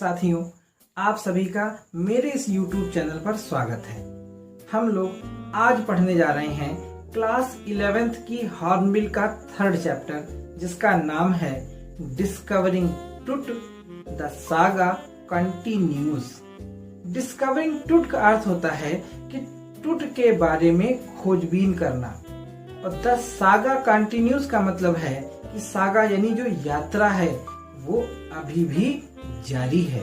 साथियों, आप सभी का मेरे इस YouTube चैनल पर स्वागत है। हम लोग आज पढ़ने जा रहे हैं क्लास 11th की हॉर्नबिल का 3rd चैप्टर, जिसका नाम है डिस्कवरिंग टूट द सागा कंटिन्यूज। डिस्कवरिंग टूट का अर्थ होता है कि टूट के बारे में खोजबीन करना, और द सागा कंटिन्यूज का मतलब है कि सागा यानी जो यात्रा है वो अभी भी जारी है।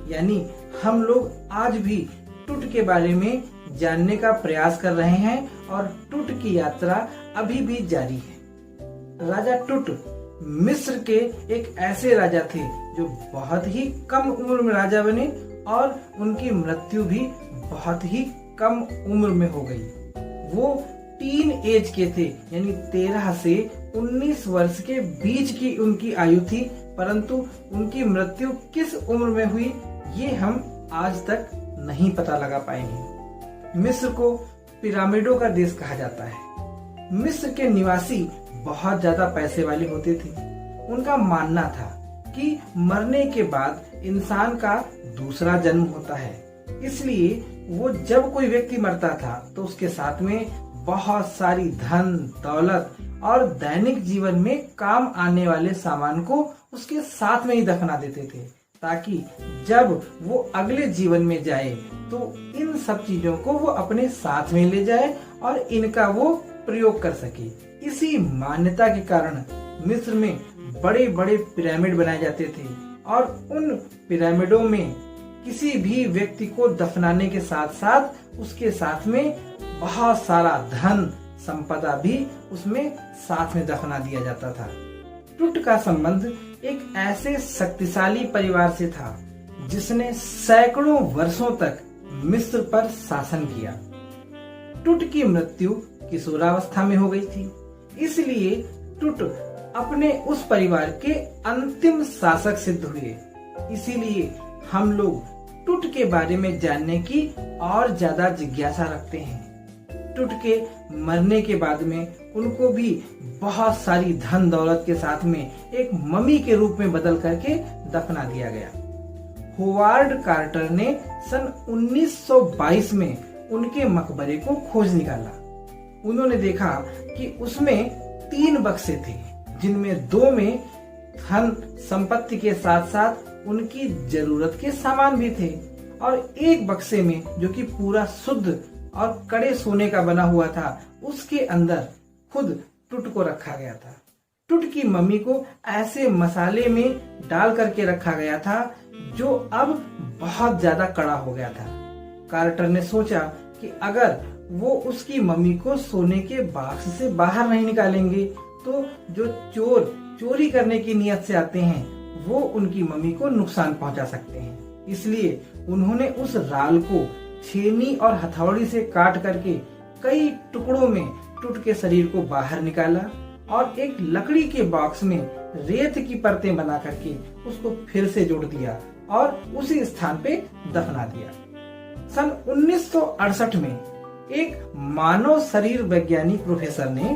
यानी हम लोग आज भी टूट के बारे में जानने का प्रयास कर रहे हैं और टूट की यात्रा अभी भी जारी है। राजा टूट मिस्र के एक ऐसे राजा थे जो बहुत ही कम उम्र में राजा बने और उनकी मृत्यु भी बहुत ही कम उम्र में हो गई। वो टीन एज के थे, यानी 13 से 19 वर्ष के बीच की उनकी आयु थी, परंतु उनकी मृत्यु किस उम्र में हुई ये हम आज तक नहीं पता लगा पाएंगे। मिस्र को पिरामिडों का देश कहा जाता है। मिस्र के निवासी बहुत ज्यादा पैसे वाले होते थे। उनका मानना था कि मरने के बाद इंसान का दूसरा जन्म होता है, इसलिए वो जब कोई व्यक्ति मरता था तो उसके साथ में बहुत सारी धन दौलत और दैनिक जीवन में काम आने वाले सामान को उसके साथ में ही दफना देते थे, ताकि जब वो अगले जीवन में जाए तो इन सब चीजों को वो अपने साथ में ले जाए और इनका वो प्रयोग कर सके। इसी मान्यता के कारण मिस्र में बड़े बड़े पिरामिड बनाए जाते थे, और उन पिरामिडों में किसी भी व्यक्ति को दफनाने के साथ साथ उसके साथ में बहुत सारा धन संपदा भी उसमें साथ में दफना दिया जाता था। टूट का संबंध एक ऐसे शक्तिशाली परिवार से था जिसने सैकड़ों वर्षों तक मिस्र पर शासन किया। टूट की मृत्यु किशोरावस्था में हो गई थी, इसलिए टूट अपने उस परिवार के अंतिम शासक सिद्ध हुए। इसीलिए हम लोग टूट के बारे में जानने की और ज्यादा जिज्ञासा रखते हैं। टूट के मरने के बाद में उनको भी बहुत सारी धन दौलत के साथ में एक मम्मी के रूप में बदल करके दफना दिया गया। होवार्ड कार्टर ने सन 1922 में उनके मकबरे को खोज निकाला। उन्होंने देखा कि उसमें 3 बक्से थे, जिनमें 2 में धन संपत्ति के साथ साथ उनकी जरूरत के सामान भी थे, और एक बक्से में जो कि पूरा शुद्ध और कड़े सोने का बना हुआ था, उसके अंदर खुद टूट को रखा गया था। टूट की मम्मी को ऐसे मसाले में डाल करके रखा गया था जो अब बहुत ज्यादा कड़ा हो गया था। कार्टर ने सोचा कि अगर वो उसकी मम्मी को सोने के बॉक्स से बाहर नहीं निकालेंगे तो जो चोर चोरी करने की नियत से आते हैं वो उनकी मम्मी को नुकसान पहुंचा सकते हैं। इसलिए उन्होंने उस राल को छेनी और हथौड़ी से काट करके कई टुकड़ों में टूट के शरीर को बाहर निकाला और एक लकड़ी के बॉक्स में रेत की परतें बना करके उसको फिर से जोड़ दिया और उसी स्थान पे दफना दिया। सन 1968 में एक मानव शरीर वैज्ञानिक प्रोफेसर ने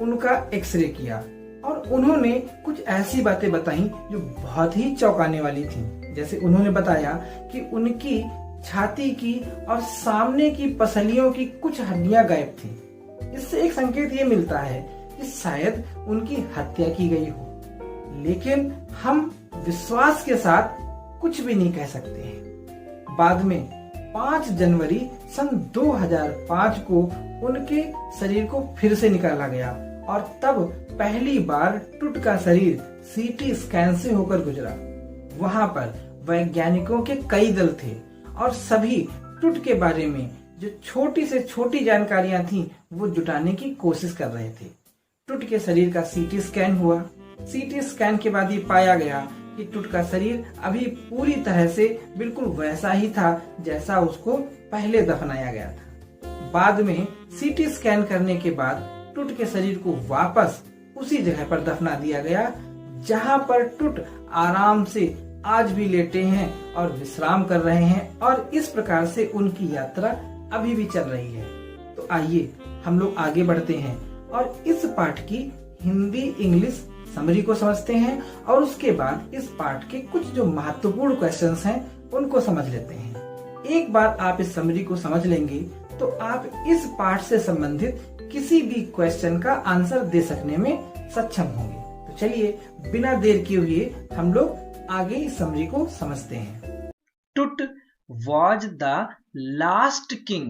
उनका एक्सरे किया और उन्होंने कुछ ऐसी बातें बताई जो बहुत ही चौंकाने वाली थी। जैसे उन्होंने बताया कि उनकी छाती की और सामने की पसलियों की कुछ हड्डियां गायब थी। इससे एक संकेत ये मिलता है कि शायद उनकी हत्या की गई हो, लेकिन हम विश्वास के साथ कुछ भी नहीं कह सकते हैं। बाद में 5 जनवरी सन 2005 को उनके शरीर को फिर से निकाला गया, और तब पहली बार टूट का शरीर सीटी स्कैन से होकर गुजरा। वहां पर वैज्ञानिकों के कई दल थे और सभी टूट के बारे में जो छोटी से छोटी जानकारियां थी वो जुटाने की कोशिश कर रहे थे। टूट के शरीर का सीटी स्कैन हुआ। सीटी स्कैन के बाद ये पाया गया कि टूट का शरीर अभी पूरी तरह से बिल्कुल वैसा ही था जैसा उसको पहले दफनाया गया था। बाद में सीटी स्कैन करने के बाद टूट के शरीर को वापस उसी जगह पर दफना दिया गया जहां पर टूट आराम से आज भी लेटे हैं और विश्राम कर रहे हैं, और इस प्रकार से उनकी यात्रा अभी भी चल रही है। तो आइए हम लोग आगे बढ़ते हैं और इस पाठ की हिंदी इंग्लिश समरी को समझते हैं और उसके बाद इस पार्ट के कुछ जो महत्वपूर्ण क्वेश्चंस हैं उनको समझ लेते हैं। एक बार आप इस समरी को समझ लेंगे तो आप इस पार्ट से संबंधित किसी भी क्वेश्चन का आंसर दे सकने में सक्षम होंगे। तो चलिए बिना देर किए हुए हम लोग आगे इस समरी को समझते हैं। टुट was the last king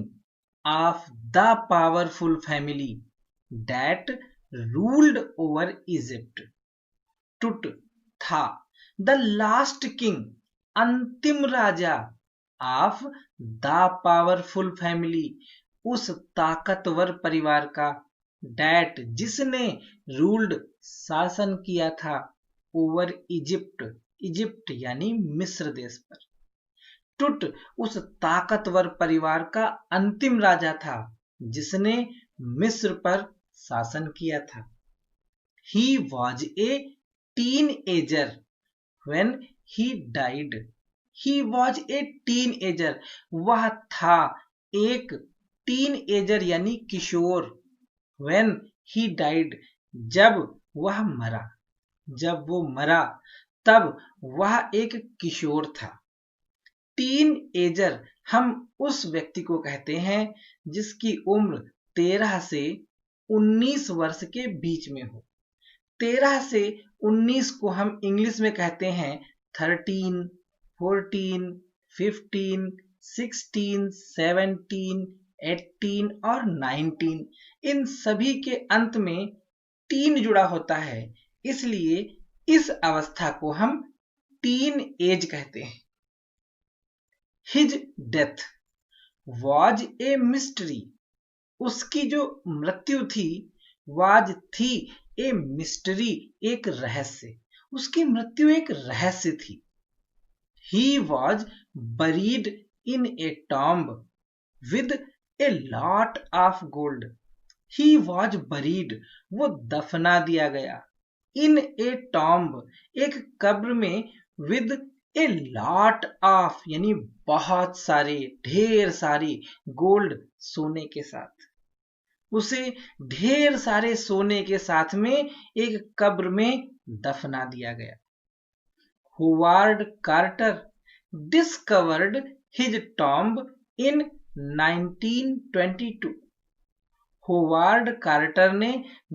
of the powerful family that ruled over Egypt. टुट था the last king, अंतिम राजा of the powerful family, उस ताकतवर परिवार का, that जिसने ruled शासन किया था, over इजिप्ट, इजिप्ट यानी मिस्र देश पर। टुट उस ताकतवर परिवार का अंतिम राजा था जिसने मिस्र पर शासन किया था। He was a teenager when he died. He was a teenager. वह था एक teenager यानी किशोर। When he died, जब वह मरा, जब वो मरा तब वह एक किशोर था। टीन एजर हम उस व्यक्ति को कहते हैं जिसकी उम्र 13 से 19 वर्ष के बीच में हो। 13 से 19 को हम इंग्लिश में कहते हैं 13, 14, 15, 16, 17, 18 और 19। इन सभी के अंत में टीन जुड़ा होता है, इसलिए इस अवस्था को हम टीन एज कहते हैं। His death was a mystery. उसकी जो मृत्यु थी was थी a mystery, एक रहस्य। उसकी मृत्यु एक रहस्य थी। He was buried in a tomb with a lot of gold. He was buried, वो दफना दिया गया। In a tomb, एक कब्र में with ए लॉट ऑफ यानी बहुत सारे, ढेर सारी, गोल्ड सोने के साथ। उसे ढेर सारे सोने के साथ में एक कब्र में दफना दिया गया। Howard Carter discovered his tomb in 1922। Howard Carter ने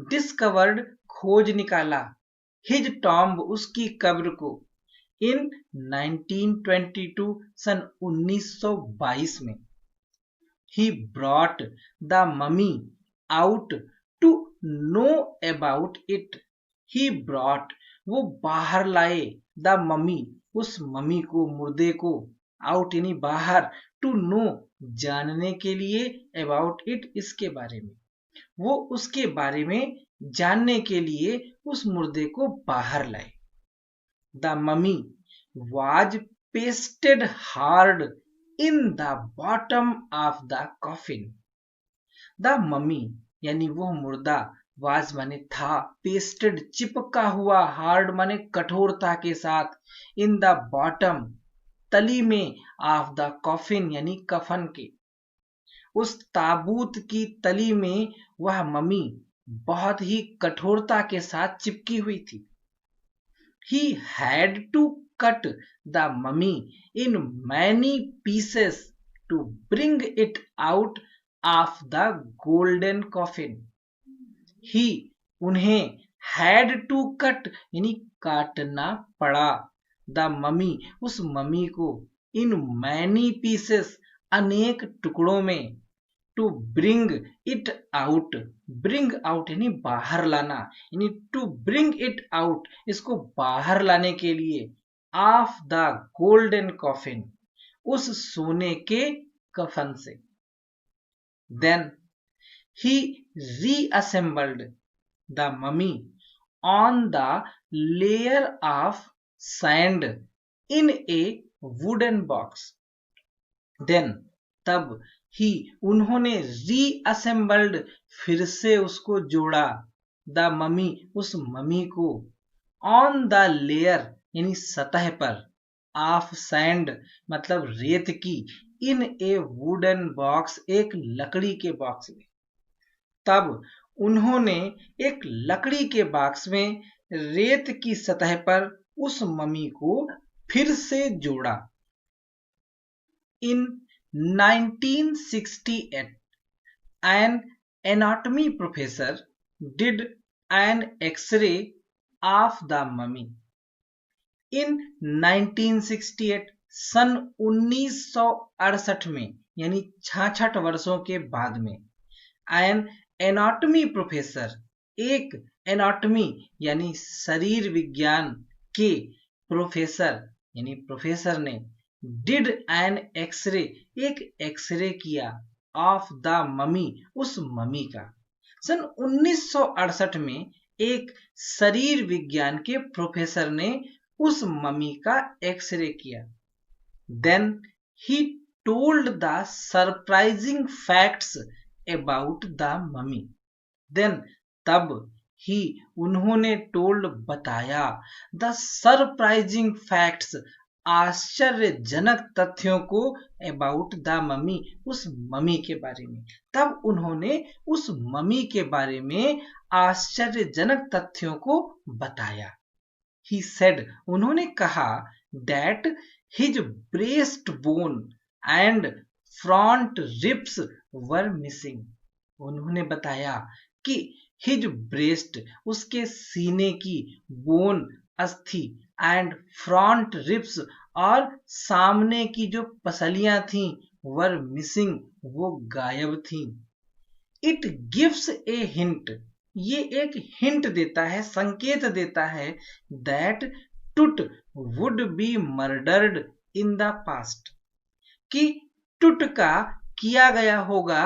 डिस्कवर्ड खोज निकाला, हिज टॉम्ब उसकी कब्र को, इन 1922 सन 1922 में। He brought the mummy out to know about it. He brought, वो बाहर लाए, the mummy, उस मम्मी को, मुर्दे को, out यानी बाहर, to know जानने के लिए, about it इसके बारे में। वो उसके बारे में जानने के लिए उस मुर्दे को बाहर लाए। The mummy was pasted hard in the bottom of the coffin. The mummy यानी वो मुर्दा, was माने था, pasted चिपका हुआ, hard माने कठोरता के साथ, in the bottom तली में, of the coffin यानी कफन के। उस ताबूत की तली में वह मम्मी बहुत ही कठोरता के साथ चिपकी हुई थी। He had to cut the mummy in many pieces to bring it out of the golden coffin. He, उन्हें, had to cut यानी काटना पड़ा, the mummy, उस मम्मी को, in many pieces, अनेक टुकड़ों में, to bring it out, bring out यानी बाहर लाना, यानी to bring it out, इसको बाहर लाने के लिए, of the golden coffin, उस सोने के कफन से। Then he reassembled the mummy on the layer of sand in a wooden box. Then तब ही उन्होंने रीअसेंबल्ड फिर से उसको जोड़ा, द मम्मी उस मम्मी को, ऑन द लेयर यानी सतह पर, ऑफ सैंड मतलब रेत की, इन ए वुडन बॉक्स एक लकड़ी के बॉक्स में। तब उन्होंने एक लकड़ी के बॉक्स में रेत की सतह पर उस मम्मी को फिर से जोड़ा। In 1968, an anatomy professor did an X-ray of the mummy. In 1968, सन 1968 में यानी 66 वर्षों के बाद में एन एनाटॉमी प्रोफेसर, एक एनाटॉमी यानी शरीर विज्ञान के प्रोफेसर यानी प्रोफेसर ने डिड एन एक्सरे, एक एक्सरे किया ऑफ द ममी, उस ममी का। सन 1968 में एक शरीर विज्ञान के प्रोफेसर ने उस ममी का एक्सरे किया। Then he told the surprising facts about the mummy. Then तब ही उन्होंने टोल्ड बताया द सरप्राइजिंग फैक्ट्स, आश्चर्यजनक तथ्यों को अबाउट द ममी, उस ममी के बारे में। तब उन्होंने उस ममी के बारे में आश्चर्यजनक तथ्यों को बताया। He said, उन्होंने कहा that his breastbone and front ribs were missing। उन्होंने बताया कि his breast, उसके सीने की बोन, अस्थि, and front ribs, और सामने की जो पसलियां थीं were missing, वो गायब थीं। It gives a hint, ये एक हिंट देता है, संकेत देता है दैट टुट would be murdered in the past, कि टुट का किया गया होगा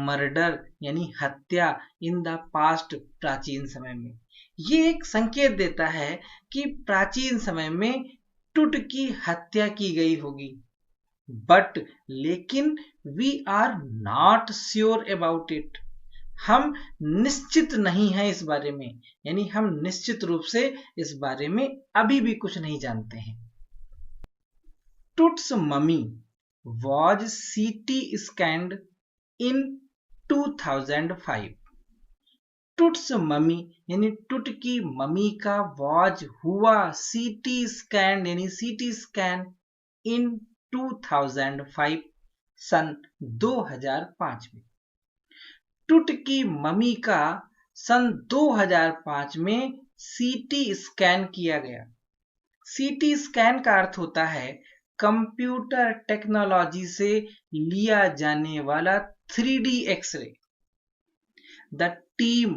मर्डर यानी हत्या इन द पास्ट, प्राचीन समय में। ये एक संकेत देता है कि प्राचीन समय में टुट की हत्या की गई होगी। बट लेकिन we are not sure about it, हम निश्चित नहीं हैं इस बारे में, यानी हम निश्चित रूप से इस बारे में अभी भी कुछ नहीं जानते हैं। टुट्स ममी वॉज सीटी स्कैन्ड इन 2005। टुट्स ममी यानी टुट की ममी का वॉज हुआ सीटी स्कैन यानी सीटी स्कैन इन 2005, सन 2005 में। टुट की ममी का सन 2005 में सीटी स्कैन किया गया। सीटी स्कैन का अर्थ होता है कंप्यूटर टेक्नोलॉजी से लिया जाने वाला 3D x ray. The team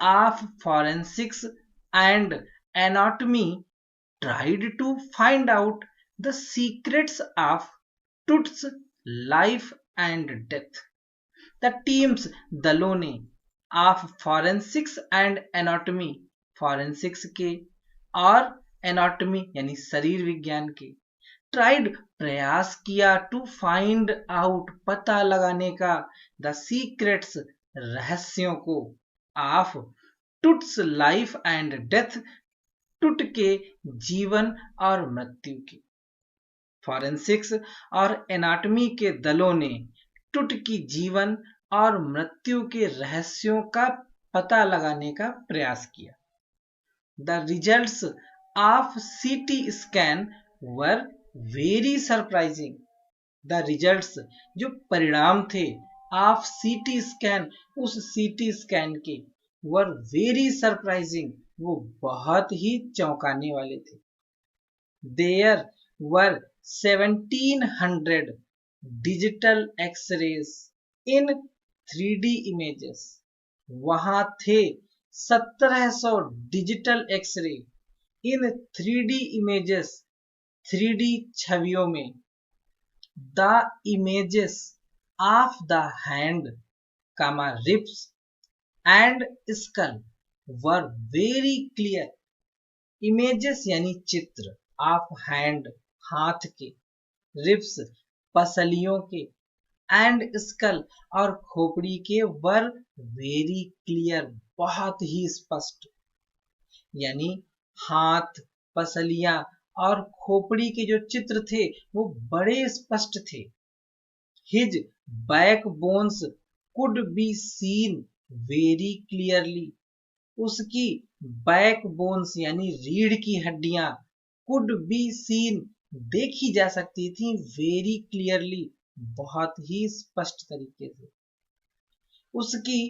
of forensics and anatomy tried to find out the secrets of Tut's life and death. The teams, दलों ने, of forensics and anatomy, forensics के और एनाटॉमी यानी शरीर विज्ञान के, ट्राइड प्रयास किया, टू फाइंड आउट पता लगाने का, द सीक्रेट्स रहस्यों को, of Tut's life and death, टुट के जीवन और मृत्यु के। फॉरेंसिक्स और एनाटॉमी के दलों ने टुट की जीवन और मृत्यु के रहस्यों का पता लगाने का प्रयास किया। The results of CT scan were very surprising. The results, जो परिणाम थे, ऑफ सीटी स्कैन, उस सीटी स्कैन के, वर वेरी सरप्राइजिंग, वो बहुत ही चौंकाने वाले थे। There were 1700 digital x rays in 3D images. वहां थे 1700 डिजिटल एक्सरे इन 3D इमेजेस, 3D छवियों में। The images of the hand, ribs and skull were very clear. Images यानी चित्र, ऑफ हैंड, हाथ के, रिब्स, पसलियों के, एंड स्कल, और खोपड़ी के, वर वेरी क्लियर, बहुत ही स्पष्ट। यानी हाथ, पसलियां और खोपड़ी के जो चित्र थे वो बड़े स्पष्ट थे। His back bones could be seen very clearly, उसकी बैकबोन्स यानी रीढ़ की हड्डियां कुड बी सीन देखी जा सकती थी वेरी क्लियरली बहुत ही स्पष्ट तरीके से। उसकी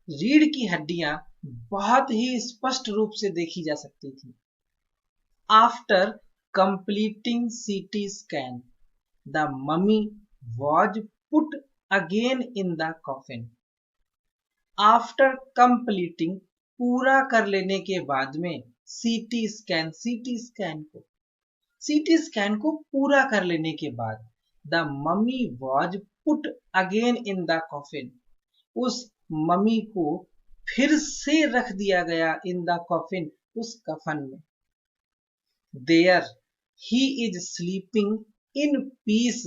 रीढ़ की हड्डियां बहुत ही स्पष्ट रूप से देखी जा सकती थी। After completing CT scan the mummy was put again in the coffin. After completing पूरा कर लेने के बाद में सीटी स्कैन को पूरा कर लेने के बाद the mummy was put again in the coffin, उस ममी को फिर से रख दिया गया इन द कॉफिन, उस कफन में। There he is sleeping in peace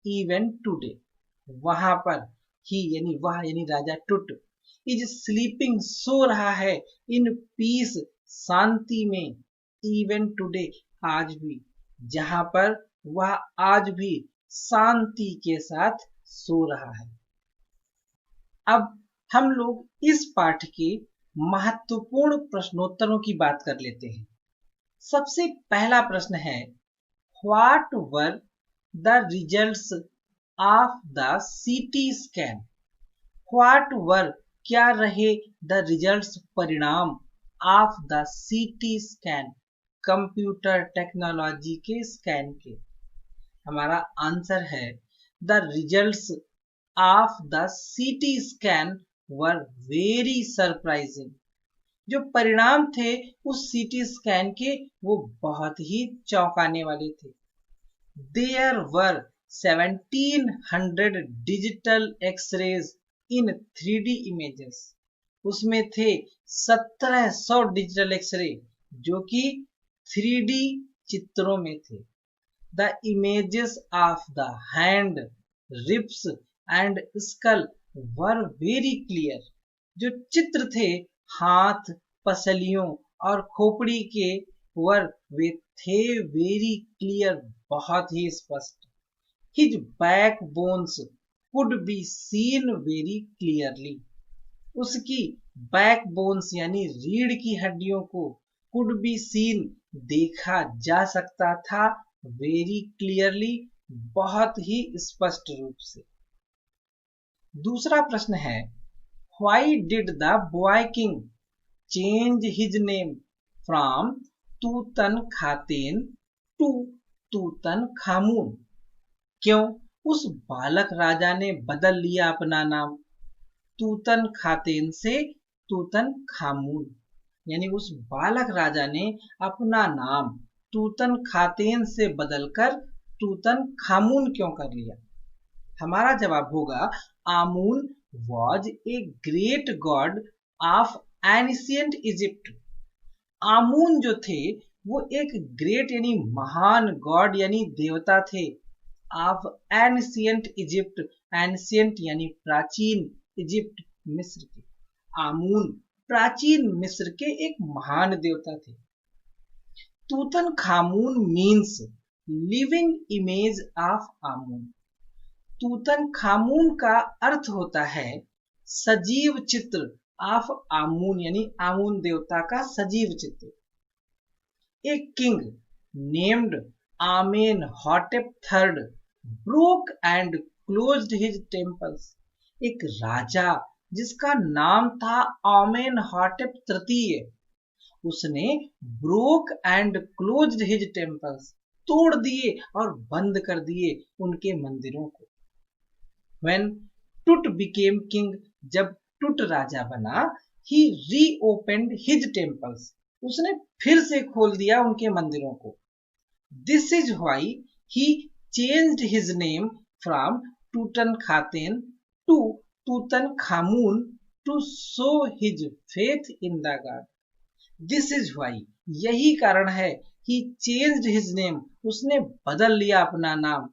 even today, वहां पर ही यानी वह यानी राजा टुट इज स्लीपिंग सो रहा है इन पीस शांति में, इवन टुडे आज भी, जहां पर वह आज भी शांति के साथ सो रहा है। अब हम लोग इस पाठ के महत्वपूर्ण प्रश्नोत्तरों की बात कर लेते हैं। सबसे पहला प्रश्न है, what were the results of the CT scan. What were क्या रहे द रिजल्ट्स परिणाम of the CT scan computer technology के स्कैन के। हमारा आंसर है the results of the CT scan were very surprising. जो परिणाम थे उस सीटी स्कैन के वो बहुत ही चौंकाने वाले थे। There were 1700 digital x rays in 3D images, उसमें थे 1700 डिजिटल एक्सरे जो कि 3D चित्रों में थे। The images of the hand, ribs and skull were very clear, जो चित्र थे हाथ, पसलियों और खोपड़ी के वर वे थे वेरी क्लियर, बहुत ही स्पष्ट। His back bones could be seen very clearly, उसकी बैक बोन्स यानी रीढ़ की हड्डियों को कुड बी सीन देखा जा सकता था वेरी क्लियरली, बहुत ही स्पष्ट रूप से। दूसरा प्रश्न है, why did the boy king change his name from Tutankhaten to Tutankhamun. क्यों उस बालक राजा ने बदल लिया अपना नाम तूतनखातेन से तूतनखामून, यानी उस बालक राजा ने अपना नाम तूतनखातेन से बदलकर तूतनखामून क्यों कर लिया। हमारा जवाब होगा, Amun was a great god of ancient Egypt. Amun जो थे वो एक ग्रेट यानी महान गॉड यानी देवता थे ऑफ एंशिएंट इजिप्ट, एंशिएंट यानी प्राचीन, इजिप्ट मिस्र के। आमून प्राचीन मिस्र के एक महान देवता थे। Tutankhamun means living image of आमून। Tutankhamun का अर्थ होता है सजीव चित्र ऑफ आमून, यानी आमून देवता का सजीव चित्र। A king named Amenhotep III broke and closed his temples. एक राजा जिसका नाम था आमेनहॉटेप III, उसने broke and closed his temples, तोड़ दिए और बंद कर दिए उनके मंदिरों को। When Tut became king, जब टुट राजा बना, he reopened his temples, उसने फिर से खोल दिया उनके मंदिरों को। This is why he changed his name from Tutankhaten to Tutankhamun to show his faith in the God. This is why, यही कारण है, he changed his name, उसने बदल लिया अपना नाम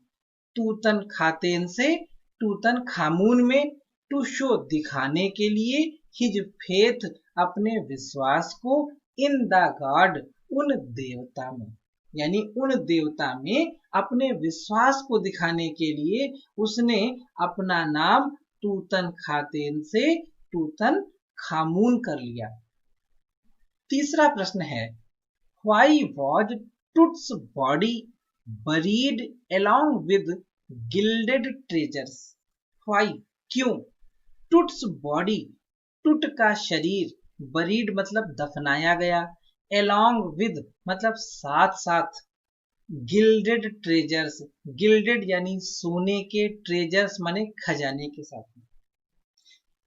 तूतनखातेन से तूतनखामून में, टू शो दिखाने के लिए, हिज फेथ अपने विश्वास को, इन द गॉड उन देवता में, यानी उन देवता में अपने विश्वास को दिखाने के लिए उसने अपना नाम तूतनखातेन से तूतनखामून कर लिया। तीसरा प्रश्न है, why was Tut's body buried along with gilded treasures? Why, क्यों? टुट्स बॉडी, टुट का शरीर, बरीड मतलब दफनाया गया, along with मतलब साथ साथ, गिल्डेड ट्रेजर्स, गिल्डेड यानी सोने के, ट्रेजर्स माने खजाने के साथ में।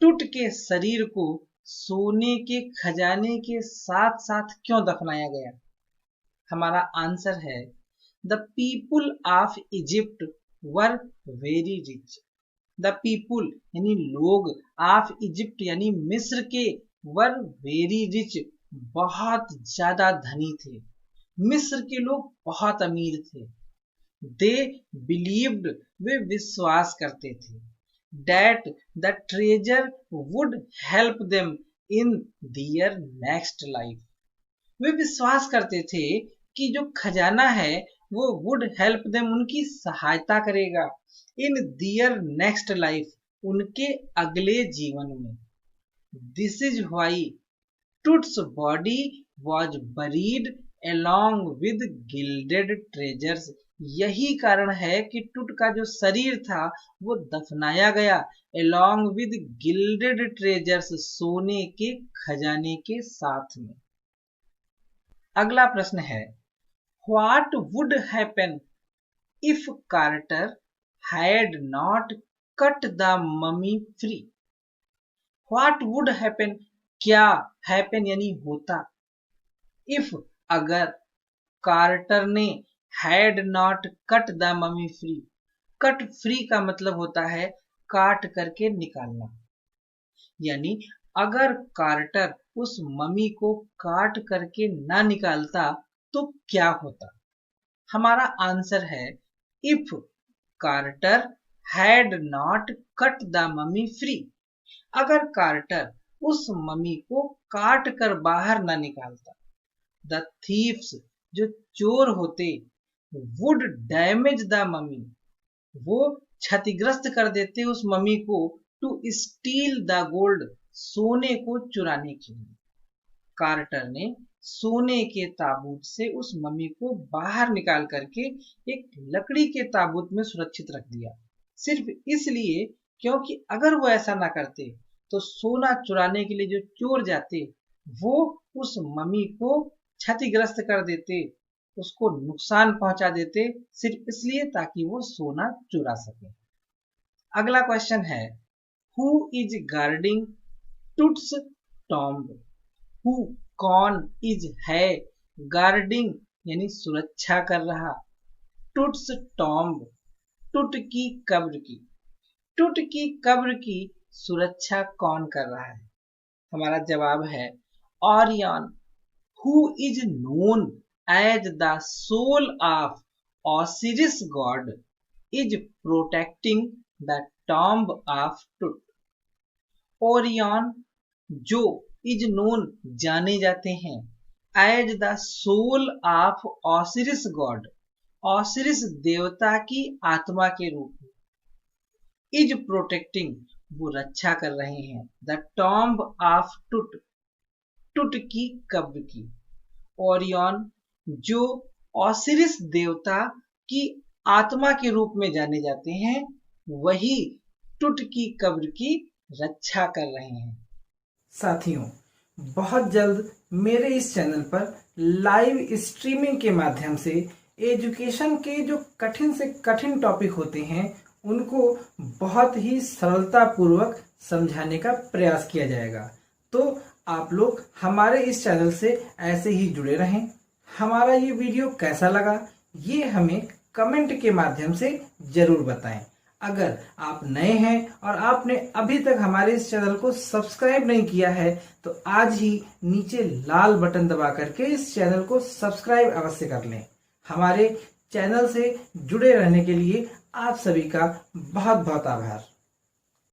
टुट के शरीर को सोने के खजाने के साथ साथ क्यों दफनाया गया? हमारा आंसर है, the people of Egypt were very rich. The people यानी लोग, ऑफ इजिप्ट यानी मिस्र के, वर वेरी रिच बहुत ज्यादा धनी थे। मिस्र के लोग बहुत अमीर थे। दे बिलीव्ड, वे विश्वास करते थे, that the treasure would help them in their next life। वे विश्वास करते थे कि जो खजाना है वो would help them, उनकी सहायता करेगा, in their next life, उनके अगले जीवन में। This is why Tut's body was buried along with gilded treasures। यही कारण है कि टुट का जो शरीर था वो दफनाया गया along with gilded treasures, सोने के खजाने के साथ में। अगला प्रश्न है, what would happen if Carter had not cut the mummy free? What would happen, क्या, happen यानी होता, if अगर, कार्टर ने had not cut the mummy free, cut free का मतलब होता है काट करके निकालना, यानी अगर कार्टर उस मम्मी को काट करके ना निकालता तो क्या होता? हमारा आंसर है, if Carter had not cut the mummy free, अगर कार्टर उस मम्मी को काट कर बाहर ना निकालता, द थीव्स जो चोर होते, वुड डैमेज द मम्मी, वो क्षतिग्रस्त कर देते उस मम्मी को, टू स्टील द गोल्ड, सोने को चुराने के लिए। कार्टर ने सोने के ताबूत से उस मम्मी को बाहर निकाल करके एक लकड़ी के ताबूत में सुरक्षित रख दिया, सिर्फ इसलिए क्योंकि अगर वो ऐसा ना करते तो सोना चुराने के लिए जो चोर जाते वो उस मम्मी को क्षतिग्रस्त कर देते, उसको नुकसान पहुंचा देते, सिर्फ इसलिए ताकि वो सोना चुरा सके। अगला क्वेश्चन है, who is guarding Tut's tomb? Who, कौन, इज है, गार्डिंग यानी सुरक्षा कर रहा, टुट्स टॉम्ब, टुट की कब्र की, टुट की कब्र की सुरक्षा कौन कर रहा है? हमारा जवाब है, Orion, who is known as the soul of Osiris god, is protecting the tomb of Tut। Orion जो is known जाने जाते हैं, as the soul of Osiris god, Osiris देवता की आत्मा के रूप में, is protecting वो रक्षा कर रहे हैं, the tomb of Tut, टुट की कब्र की। ओरियन जो ओसिरिस देवता की आत्मा के रूप में जाने जाते हैं, वही टुट की कब्र की रक्षा कर रहे हैं। साथियों, बहुत जल्द मेरे इस चैनल पर लाइव स्ट्रीमिंग के माध्यम से एजुकेशन के जो कठिन से कठिन टॉपिक होते हैं उनको बहुत ही सरलता पूर्वक समझाने का प्रयास किया जाएगा। तो आप लोग हमारे इस चैनल से ऐसे ही जुड़े रहें। हमारा ये वीडियो कैसा लगा ये हमें कमेंट के माध्यम से जरूर बताएं। अगर आप नए हैं और आपने अभी तक हमारे इस चैनल को सब्सक्राइब नहीं किया है तो आज ही नीचे लाल बटन दबा करके इस चैनल को सब्सक्राइब अवश्य कर लें। हमारे चैनल से जुड़े रहने के लिए आप सभी का बहुत बहुत आभार।